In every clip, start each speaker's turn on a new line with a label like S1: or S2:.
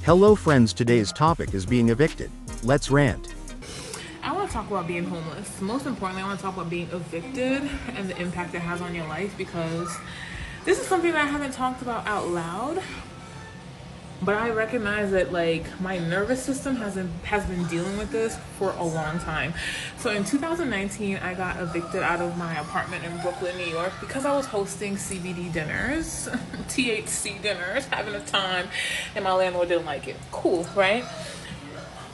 S1: Hello friends, today's topic is being evicted. Let's rant.
S2: I want to talk about being homeless. Most importantly, I want to talk about being evicted and the impact it has on your life, because this is something that I haven't talked about out loud, but I recognize that my nervous system has been dealing with this for a long time. So in 2019, I got evicted out of my apartment in Brooklyn, New York, because I was hosting CBD dinners, THC dinners, having a time, and my landlord didn't like it. Cool, right?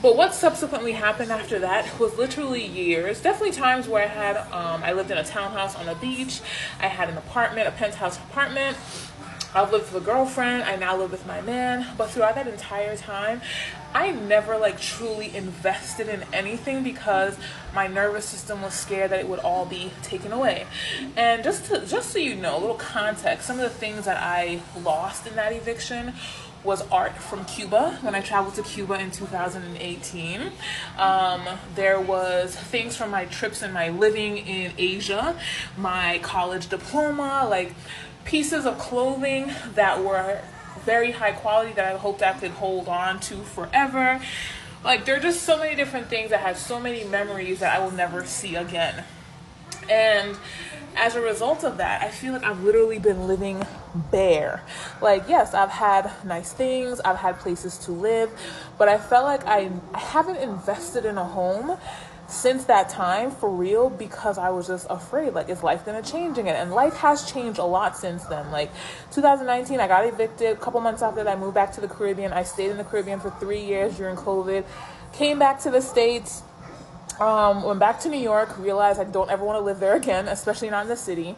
S2: But what subsequently happened after that was literally years, definitely times where I lived in a townhouse on a beach. I had an apartment, a penthouse apartment. I've lived with a girlfriend. I now live with my man. But throughout that entire time, I never truly invested in anything because my nervous system was scared that it would all be taken away. And just so you know, a little context, some of the things that I lost in that eviction was art from Cuba when I traveled to Cuba in 2018. There was things from my trips and my living in Asia, my college diploma, pieces of clothing that were very high quality that I hoped I could hold on to forever. There are just so many different things that have so many memories that I will never see again. And as a result of that, I feel like I've literally been living bare. Yes, I've had nice things, I've had places to live, but I felt like I haven't invested in a home since that time for real, because I was just afraid, is life gonna change again? And life has changed a lot since then. 2019, I got evicted. A couple months after that, I moved back to the Caribbean. I stayed in the Caribbean for 3 years during COVID, came back to the States, went back to New York, realized I don't ever want to live there again, especially not in the city.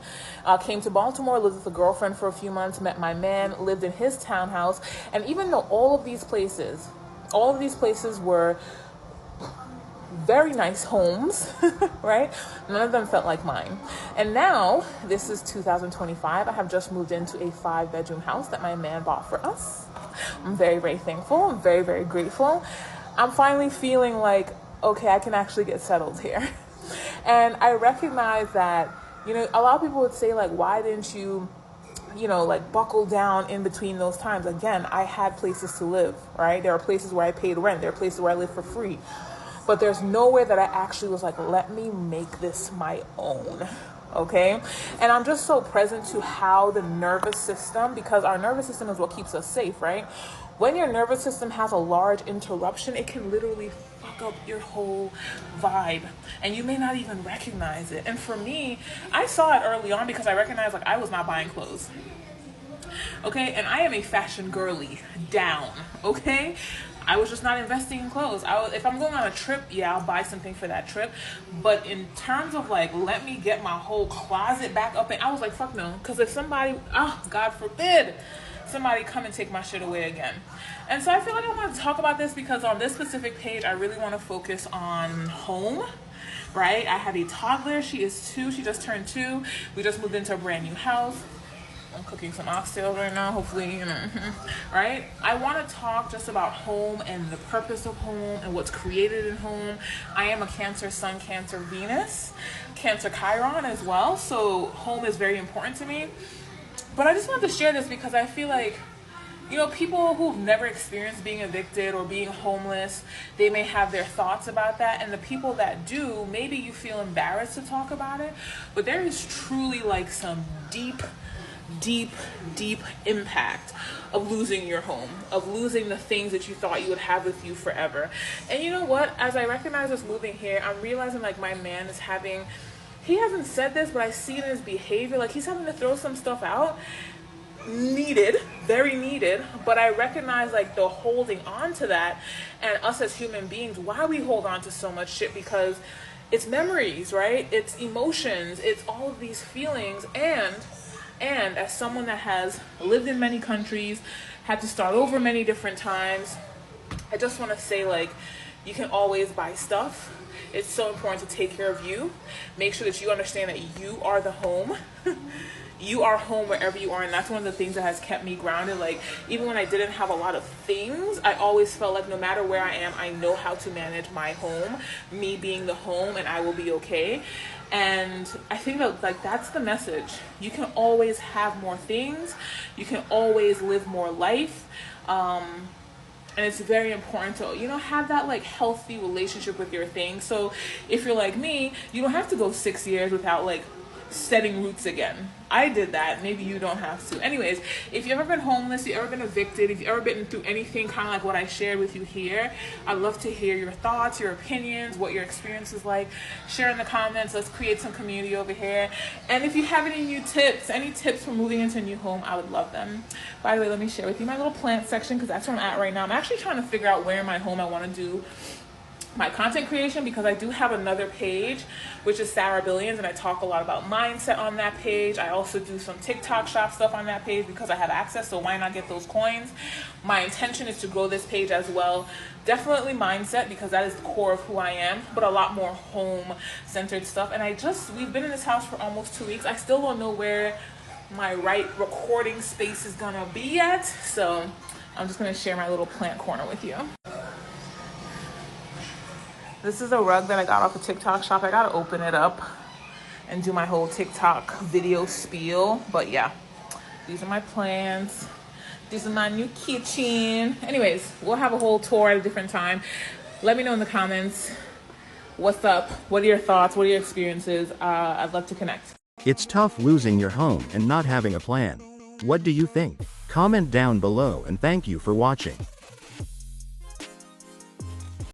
S2: Came to Baltimore, lived with a girlfriend for a few months, met my man, lived in his townhouse. And even though all of these places were very nice homes, right? None of them felt like mine. And now, this is 2025. I have just moved into a 5-bedroom house that my man bought for us. I'm very, very thankful. I'm very, very grateful. I'm finally feeling okay, I can actually get settled here. And I recognize that, a lot of people would say, why didn't you, buckle down in between those times? Again, I had places to live, right? There are places where I paid rent. There are places where I lived for free. But there's nowhere that I actually was let me make this my own. Okay. And I'm just so present to how the nervous system, because our nervous system is what keeps us safe, right? When your nervous system has a large interruption, it can literally fuck up your whole vibe, and you may not even recognize it. And for me, I saw it early on because I recognized I was not buying clothes. Okay. And I am a fashion girly down. Okay. I was just not investing in clothes. If I'm going on a trip, yeah, I'll buy something for that trip. But in terms of let me get my whole closet back up, and I was fuck no. Because if somebody, God forbid, somebody come and take my shit away again. And so I feel like I want to talk about this because on this specific page, I really want to focus on home. Right? I have a toddler. She is 2. She just turned 2. We just moved into a brand new house. I'm cooking some oxtails right now, hopefully, right? I want to talk just about home and the purpose of home and what's created in home. I am a Cancer Sun, Cancer Venus, Cancer Chiron as well, so home is very important to me. But I just wanted to share this because I feel people who've never experienced being evicted or being homeless, they may have their thoughts about that. And the people that do, maybe you feel embarrassed to talk about it, but there is truly some deep impact of losing your home, of losing the things that you thought you would have with you forever. And you know what? As I recognize this moving here, I'm realizing my man is he hasn't said this, but I see it in his behavior. He's having to throw some stuff out. Needed, very needed, but I recognize the holding on to that, and us as human beings, why we hold on to so much shit, because it's memories, right? It's emotions, it's all of these feelings. And as someone that has lived in many countries, had to start over many different times, I just want to say, you can always buy stuff. It's so important to take care of you. Make sure that you understand that you are the home. You are home wherever you are, and that's one of the things that has kept me grounded. Even when I didn't have a lot of things, I always felt no matter where I am, I know how to manage my home, me being the home, and I will be okay. And I think that that's the message. You can always have more things. You can always live more life. And it's very important to, have that like healthy relationship with your things. So if you're like me, you don't have to go 6 years without like setting roots again. I did that. Maybe you don't have to. Anyways, if you've ever been homeless, you've ever been evicted, if you've ever been through anything kind of like what I shared with you here, I'd love to hear your thoughts, your opinions, what your experience is like. Share in the comments. Let's create some community over here. And if you have any tips for moving into a new home, I would love them. By the way, let me share with you my little plant section because that's where I'm at right now. I'm actually trying to figure out where in my home I want to do my content creation, because I do have another page, which is Sarah Billions, and I talk a lot about mindset on that page. I also do some TikTok shop stuff on that page because I have access, so why not get those coins? My intention is to grow this page as well. Definitely mindset, because that is the core of who I am, but a lot more home-centered stuff. And we've been in this house for almost 2 weeks. I still don't know where my right recording space is gonna be yet, so I'm just gonna share my little plant corner with you. This is a rug that I got off a TikTok shop. I gotta open it up and do my whole TikTok video spiel. But yeah, these are my plants. This is my new kitchen. Anyways, we'll have a whole tour at a different time. Let me know in the comments what's up. What are your thoughts? What are your experiences? I'd love to connect.
S1: It's tough losing your home and not having a plan. What do you think? Comment down below, and thank you for watching.